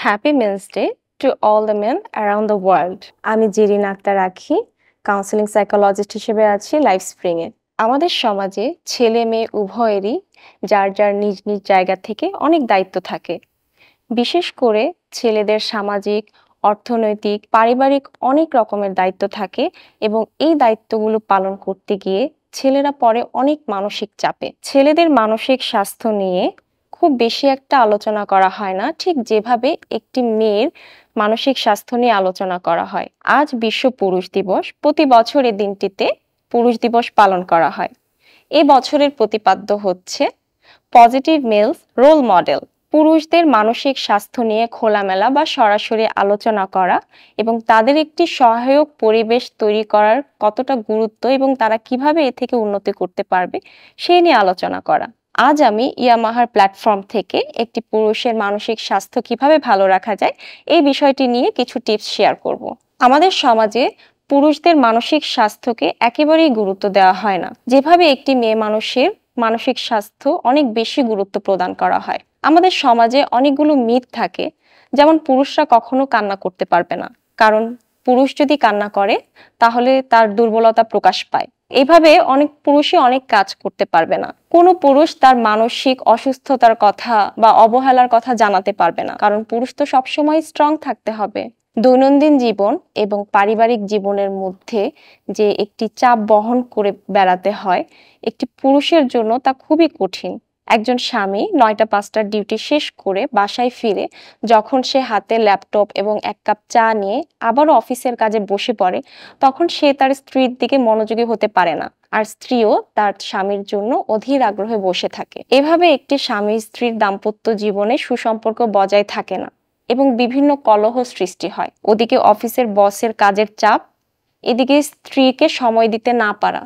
Happy men's day to all the men around the world. আমি জিরিন আক্তার আখি, counselling psychologist হিসেবে আছি লাইফ স্প্রিংয়ে। আমাদের সমাজে ছেলে মেয়ে উভয়েরই যার যার নিজ নিজ জায়গা থেকে অনেক দায়িত্ব থাকে। বিশেষ করে ছেলেদের সামাজিক, অর্থনৈতিক, পারিবারিক অনেক রকমের দায়িত্ব থাকে এবং এই দায়িত্বগুলো পালন করতে গিয়ে ছেলেরা পড়ে অনেক মানসিক চাপে। ছেলেদের মানসিক স্বাস্থ্য নিয়ে খুব বেশি একটা আলোচনা করা হয় না, ঠিক যেভাবে একটি মেয়ের মানসিক স্বাস্থ্য নিয়ে আলোচনা করা হয়। আজ বিশ্ব পুরুষ দিবস। প্রতি বছর এই দিনটিতে পুরুষ দিবস পালন করা হয়। এই বছরের প্রতিপাদ্য হচ্ছে পজিটিভ মেলস রোল মডেল। পুরুষদের মানসিক স্বাস্থ্য নিয়ে খোলামেলা বা সরাসরি আলোচনা করা এবং তাদের একটি সহায়ক পরিবেশ তৈরি করার কতটা গুরুত্ব এবং তারা কিভাবে এ থেকে উন্নতি করতে পারবে সেই নিয়ে আলোচনা করা। আজ আমি ইয়ামাহার প্ল্যাটফর্ম থেকে একটি পুরুষের মানসিক স্বাস্থ্য কিভাবে ভালো রাখা যায় এই বিষয়টি নিয়ে কিছু টিপস শেয়ার করব। আমাদের সমাজে পুরুষদের মানসিক স্বাস্থ্যকে একেবারেই গুরুত্ব দেওয়া হয় না, যেভাবে একটি মেয়ে মানুষের মানসিক স্বাস্থ্য অনেক বেশি গুরুত্ব প্রদান করা হয়। আমাদের সমাজে অনেকগুলো মিথ থাকে, যেমন পুরুষরা কখনো কান্না করতে পারবে না, কারণ পুরুষ যদি কান্না করে তাহলে তার দুর্বলতা প্রকাশ পায়। এইভাবে অনেক পুরুষই অনেক কাজ করতে পারবে না। কোনো পুরুষ তার মানসিক অসুস্থতার কথা বা অবহেলার কথা জানাতে পারবে না, কারণ পুরুষ তো সবসময় স্ট্রং থাকতে হবে। দৈনন্দিন জীবন এবং পারিবারিক জীবনের মধ্যে যে একটি চাপ বহন করে বেড়াতে হয়, একটি পুরুষের জন্য তা খুবই কঠিন। একজন স্বামী ৯টা-৫টার ডিউটি শেষ করে বাসায় ফিরে যখন সে হাতে ল্যাপটপ এবং এক কাপ চা নিয়ে আবারও অফিসের কাজে বসে পড়ে, তখন সে তার স্ত্রীর দিকে মনোযোগী হতে পারে না, আর স্ত্রীও তার স্বামীর জন্য অধীর আগ্রহে বসে থাকে। এভাবে একটি স্বামী স্ত্রীর দাম্পত্য জীবনে সুসম্পর্ক বজায় থাকে না এবং বিভিন্ন কলহ সৃষ্টি হয়। ওদিকে অফিসের বসের কাজের চাপ, এদিকে স্ত্রীকে সময় দিতে না পারা,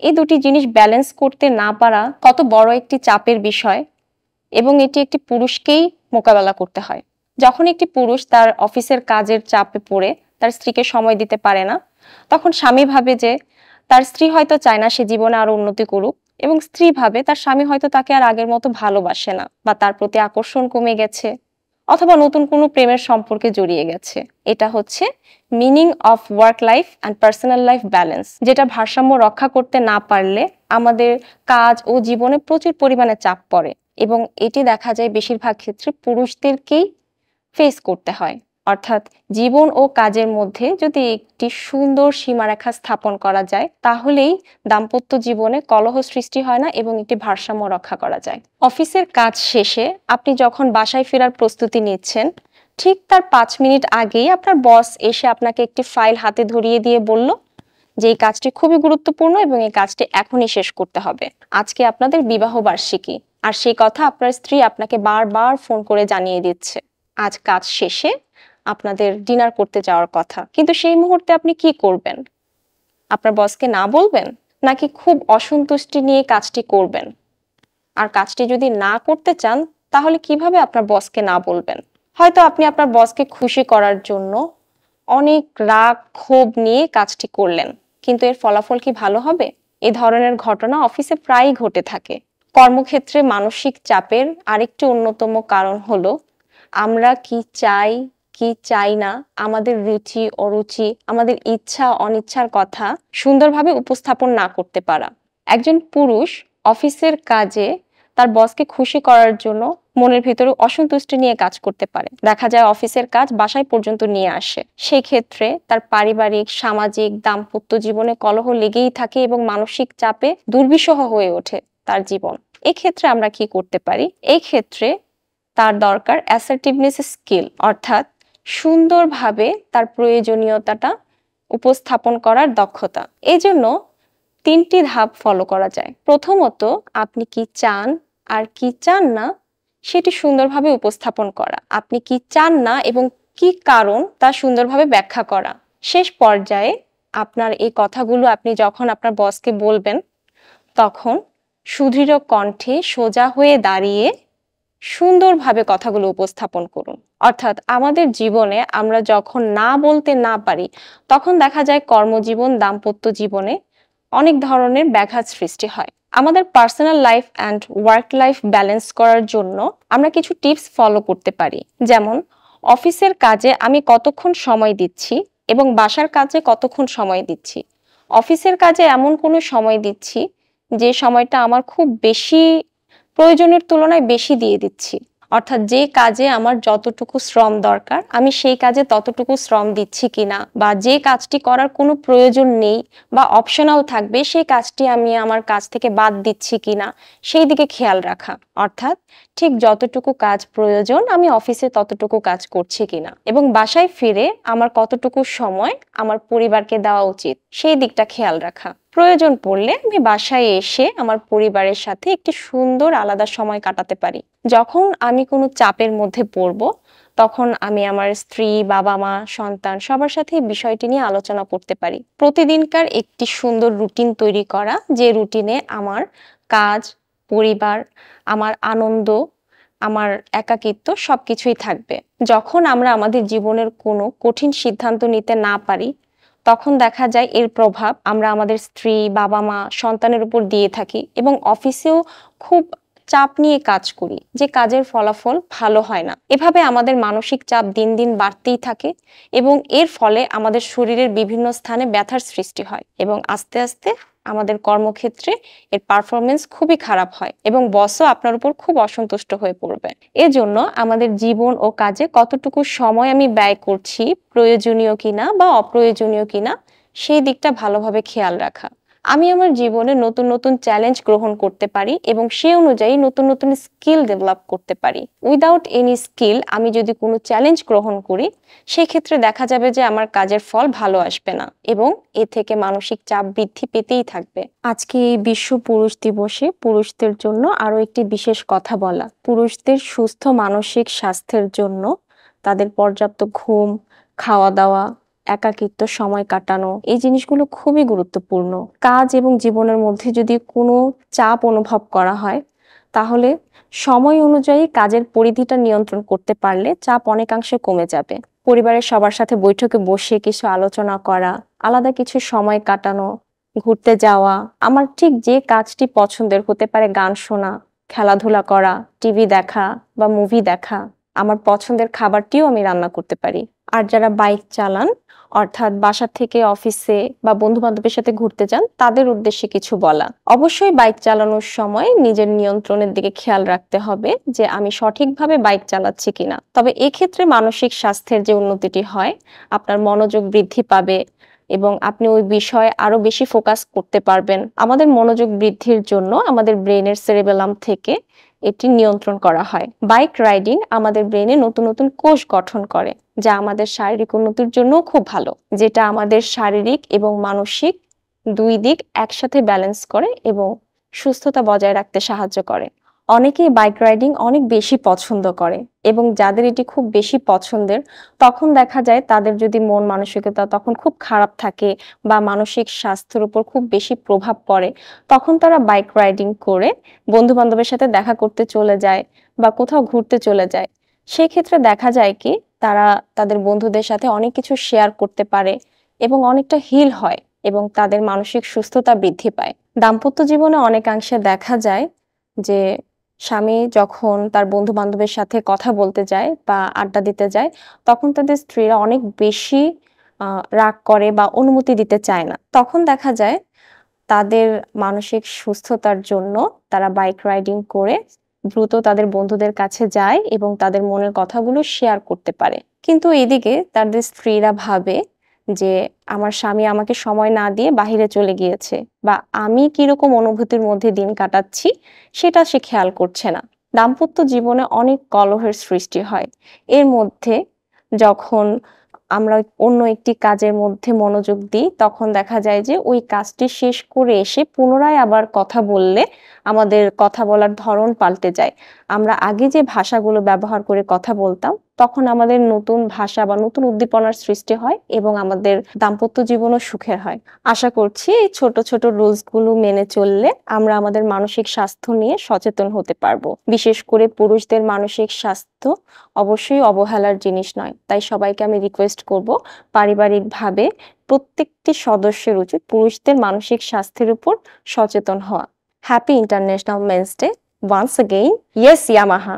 এই দুটি জিনিস ব্যালেন্স করতে না পারা কত বড় একটি চাপের বিষয়, এবং এটি একটি পুরুষকেই মোকাবেলা করতে হয়। যখন একটি পুরুষ তার অফিসের কাজের চাপে পড়ে তার স্ত্রীকে সময় দিতে পারে না, তখন স্বামী ভাবে যে তার স্ত্রী হয়তো চায় না সে জীবনে আরো উন্নতি করুক, এবং স্ত্রী ভাবে তার স্বামী হয়তো তাকে আর আগের মতো ভালোবাসে না বা তার প্রতি আকর্ষণ কমে গেছে, অথবা নতুন কোনো প্রেমের সম্পর্কে জড়িয়ে গেছে। এটা হচ্ছে meaning of work life and personal life balance, যেটা ভারসাম্য রক্ষা করতে না পারলে আমাদের কাজ ও জীবনে প্রচুর পরিমাণে চাপ পড়ে, এবং এটি দেখা যায় বেশিরভাগ ক্ষেত্রে পুরুষদেরকেই ফেস করতে হয়। অর্থাৎ জীবন ও কাজের মধ্যে যদি একটি সুন্দর সীমারেখা স্থাপন করা যায়, তাহলেই দাম্পত্য জীবনে কলহ সৃষ্টি হয় না এবং একটি ভারসাম্য রক্ষা করা যায়। অফিসের কাজ শেষে আপনি যখন বাসায় ফেরার প্রস্তুতি নিচ্ছেন, ঠিক তার 5 মিনিট আগেই আপনার বস এসে আপনাকে একটি ফাইল হাতে ধরিয়ে দিয়ে বলল যে এই কাজটি খুবই গুরুত্বপূর্ণ এবং এই কাজটি এখনই শেষ করতে হবে। আজকে আপনাদের বিবাহ বার্ষিকী, আর সেই কথা আপনার স্ত্রী আপনাকে বারবার ফোন করে জানিয়ে দিচ্ছে আজ কাজ শেষে আপনাদের ডিনার করতে যাওয়ার কথা। কিন্তু সেই মুহূর্তে আপনি কি করবেন? আপনার বসকে না বলবেন, নাকি খুব অসন্তুষ্টি নিয়ে কাজটি করবেন? আর কাজটি যদি না করতে চান, তাহলে কিভাবে আপনার বসকে না বলবেন? হয়তো আপনি আপনার বসকে খুশি করার জন্য অনেক রাগ ক্ষোভ নিয়ে কাজটি করলেন, কিন্তু এর ফলাফল কি ভালো হবে? এ ধরনের ঘটনা অফিসে প্রায়ই ঘটে থাকে। কর্মক্ষেত্রে মানসিক চাপের আরেকটি অন্যতম কারণ হলো আমরা কি চাই কি চাই না, আমাদের রুচি অরুচি, আমাদের ইচ্ছা অনিচ্ছার কথা সুন্দরভাবে উপস্থাপন না করতে পারা। একজন পুরুষ অফিসের কাজে তার বসকে খুশি করার জন্য মনের ভিতরে অসন্তুষ্টি নিয়ে কাজ করতে পারে। দেখা যায় অফিসের কাজ বাসায় পর্যন্ত নিয়ে আসে। সেই ক্ষেত্রে তার পারিবারিক, সামাজিক, দাম্পত্য জীবনে কলহ লেগেই থাকে এবং মানসিক চাপে দুর্বিষহ হয়ে ওঠে তার জীবন। এই ক্ষেত্রে আমরা কি করতে পারি? এই ক্ষেত্রে তার দরকার অ্যাসার্টিভনেস স্কিল, অর্থাৎ সুন্দরভাবে তার প্রয়োজনীয়তাটা উপস্থাপন করার দক্ষতা। এই জন্য 3টি ধাপ ফলো করা যায়। প্রথমত, আপনি কি চান আর কি চান না সেটি সুন্দরভাবে উপস্থাপন করা। আপনি কি চান না এবং কি কারণ তা সুন্দরভাবে ব্যাখ্যা করা। শেষ পর্যায়ে আপনার এই কথাগুলো আপনি যখন আপনার বসকে বলবেন, তখন সুদৃঢ় কণ্ঠে সোজা হয়ে দাঁড়িয়ে সুন্দরভাবে কথাগুলো উপস্থাপন করুন। অর্থাৎ আমাদের জীবনে আমরা যখন না বলতে না পারি, তখন দেখা যায় কর্মজীবন, দাম্পত্য জীবনে অনেক ধরনের ব্যাঘাত সৃষ্টি হয়। আমাদের personal life and work life balance করার জন্য আমরা কিছু টিপস ফলো করতে পারি, যেমন অফিসের কাজে আমি কতক্ষণ সময় দিচ্ছি এবং বাসার কাজে কতক্ষণ সময় দিচ্ছি। অফিসের কাজে এমন কোনো সময় দিচ্ছি যে সময়টা আমার খুব বেশি প্রয়োজনের তুলনায় বেশি দিয়ে দিচ্ছি। অর্থাৎ যে কাজে আমার যতটুকু শ্রম দরকার আমি সেই কাজে ততটুকু শ্রম দিচ্ছি কিনা, বা যে কাজটি করার কোনো প্রয়োজন নেই বা অপশনাল থাকবে সেই কাজটি আমি আমার কাজ থেকে বাদ দিচ্ছি কিনা সেই দিকে খেয়াল রাখা। অর্থাৎ ঠিক যতটুকু কাজ প্রয়োজন আমি অফিসে ততটুকু কাজ করছি কিনা, এবং বাসায় ফিরে আমার কতটুকু সময় আমার পরিবারকে দেওয়া উচিত সেই দিকটা খেয়াল রাখা। প্রয়োজন পড়লে আমি বাসায় এসে আমার পরিবারের সাথে একটি সুন্দর আলাদা সময় কাটাতে পারি। যখন আমি কোনো চাপের মধ্যে পড়ব তখন আমি আমার স্ত্রী, বাবা মা, সন্তান সবার সাথে এই বিষয়টি নিয়ে আলোচনা করতে পারি। প্রতিদিনকার একটি সুন্দর রুটিন তৈরি করা, যে রুটিনে আমার কাজ, পরিবার, আমার আনন্দ, আমার একাকিত্ব সবকিছুই থাকবে। যখন আমরা আমাদের জীবনের কোনো কঠিন সিদ্ধান্ত নিতে না পারি তখন দেখা যায় এর প্রভাব আমরা আমাদের স্ত্রী, বাবা মা, সন্তানের উপর দিয়ে থাকি এবং অফিসেও খুব চাপ নিয়ে কাজ করি, যে কাজের ফলাফল ভালো হয় না। এভাবে আমাদের মানসিক চাপ দিন দিন বাড়তেই থাকে এবং এর ফলে আমাদের শরীরের বিভিন্ন স্থানে ব্যথার সৃষ্টি হয় এবং আস্তে আস্তে আমাদের কর্মক্ষেত্রে এর পারফরমেন্স খুবই খারাপ হয় এবং বসও আপনার উপর খুব অসন্তুষ্ট হয়ে পড়বে। এজন্য আমাদের জীবন ও কাজে কতটুকু সময় আমি ব্যয় করছি, প্রয়োজনীয় কিনা বা অপ্রয়োজনীয় কিনা সেই দিকটা ভালোভাবে খেয়াল রাখা। আমি আমার জীবনে নতুন নতুন চ্যালেঞ্জ গ্রহণ করতে পারি এবং সে অনুযায়ী নতুন নতুন স্কিল ডেভেলপ করতে পারি। উইদাউট এনি স্কিল আমি যদি কোনো চ্যালেঞ্জ গ্রহণ করি সেক্ষেত্রে দেখা যাবে যে আমার কাজের ফল ভালো আসবে না এবং এ থেকে মানসিক চাপ বৃদ্ধি পেতেই থাকবে। আজকে এই বিশ্ব পুরুষ দিবসে পুরুষদের জন্য আরো একটি বিশেষ কথা বলা। পুরুষদের সুস্থ মানসিক স্বাস্থ্যের জন্য তাদের পর্যাপ্ত ঘুম, খাওয়া দাওয়া, একাকিত্ব সময় কাটানো, এই জিনিসগুলো খুবই গুরুত্বপূর্ণ। কাজ এবং জীবনের মধ্যে যদি কোনো চাপ অনুভব করা হয় তাহলে সময় অনুযায়ী কাজের পরিধিটা নিয়ন্ত্রণ করতে পারলে চাপ অনেকাংশে কমে যাবে। পরিবারের সবার সাথে বৈঠকে বসে কিছু আলোচনা করা, আলাদা কিছু সময় কাটানো, ঘুরতে যাওয়া, আমার ঠিক যে কাজটি পছন্দের হতে পারে গান শোনা, খেলাধুলা করা, টিভি দেখা বা মুভি দেখা, আমার পছন্দের খাবারটিও আমি রান্না করতে পারি। আর যারা বাইক চালান অর্থাৎ বাসা থেকে অফিসে বা বন্ধু বান্ধবের সাথে ঘুরতে যান তাদের উদ্দেশ্যে কিছু বলা। অবশ্যই বাইক চালানোর সময় নিজের নিয়ন্ত্রণের দিকে খেয়াল রাখতে হবে যে আমি সঠিকভাবে বাইক চালাচ্ছি কিনা। তবে এক্ষেত্রে মানসিক স্বাস্থ্যের যে উন্নতিটি হয়, আপনার মনোযোগ বৃদ্ধি পাবে এবং আপনি ওই বিষয়ে আরো বেশি ফোকাস করতে পারবেন। আমাদের মনোযোগ বৃদ্ধির জন্য আমাদের ব্রেনের সেরেবেলাম থেকে এটি নিয়ন্ত্রণ করা হয়। বাইক রাইডিং আমাদের ব্রেনে নতুন নতুন কোষ গঠন করে যা আমাদের শারীরিক উন্নতির জন্য খুব ভালো, যেটা আমাদের শারীরিক এবং মানসিক দুই দিক একসাথে ব্যালেন্স করে এবং সুস্থতা বজায় রাখতে সাহায্য করে। অনেকেই বাইক রাইডিং অনেক বেশি পছন্দ করে এবং যাদের এটি খুব বেশি পছন্দের তখন দেখা যায় তাদের যদি মন মানসিকতা তখন খুব খারাপ থাকে বা মানসিক স্বাস্থ্যের উপর খুব বেশি প্রভাব পড়ে, তখন তারা বাইক রাইডিং করে বন্ধু বান্ধবের সাথে দেখা করতে চলে যায় বা কোথাও ঘুরতে চলে যায়। সেক্ষেত্রে দেখা যায় কি তারা তাদের বন্ধুদের সাথে অনেক কিছু শেয়ার করতে পারে এবং অনেকটা হিল হয় এবং তাদের মানসিক সুস্থতা বৃদ্ধি পায়। দাম্পত্য জীবনে অনেকাংশে দেখা যায় যে স্বামী যখন তার বন্ধু বান্ধবের সাথে কথা বলতে যায় বা আড্ডা দিতে যায় তখন তাদের স্ত্রীরা অনেক বেশি রাগ করে বা অনুমতি দিতে চায় না। তখন দেখা যায় তাদের মানসিক সুস্থতার জন্য তারা বাইক রাইডিং করে দ্রুত তাদের বন্ধুদের কাছে যায় এবং তাদের মনের কথাগুলো শেয়ার করতে পারে। কিন্তু এদিকে তাদের স্ত্রীরা ভাবে যে আমার স্বামী আমাকে সময় না দিয়ে বাহিরে চলে গিয়েছে বা আমি কিরকম অনুভূতির মধ্যে দিন কাটাচ্ছি সেটা সে খেয়াল করছে না। দাম্পত্য জীবনে অনেক কলহের সৃষ্টি হয়। এর মধ্যে যখন আমরা অন্য একটি কাজের মধ্যে মনোযোগ দিই তখন দেখা যায় যে ওই কাজটি শেষ করে এসে পুনরায় আবার কথা বললে আমাদের কথা বলার ধরন পাল্টে যায়। আমরা আগে যে ভাষাগুলো ব্যবহার করে কথা বলতাম তখন আমাদের নতুন ভাষা বা নতুন উদ্দীপনার সৃষ্টি হয় এবং আমাদের দাম্পত্য জীবনও সুখের হয়। আশা করছি এই ছোট ছোট রুলস গুলো মেনে চললে আমরা আমাদের মানসিক স্বাস্থ্য নিয়ে সচেতন হতে পারবো। বিশেষ করে পুরুষদের মানসিক স্বাস্থ্য অবশ্যই অবহেলার জিনিস নয়। তাই সবাইকে আমি রিকোয়েস্ট করব পারিবারিকভাবে প্রত্যেকটি সদস্যের উচিত পুরুষদের মানসিক স্বাস্থ্যের উপর সচেতন হওয়া। Happy international men's day once again. Yes Yamaha.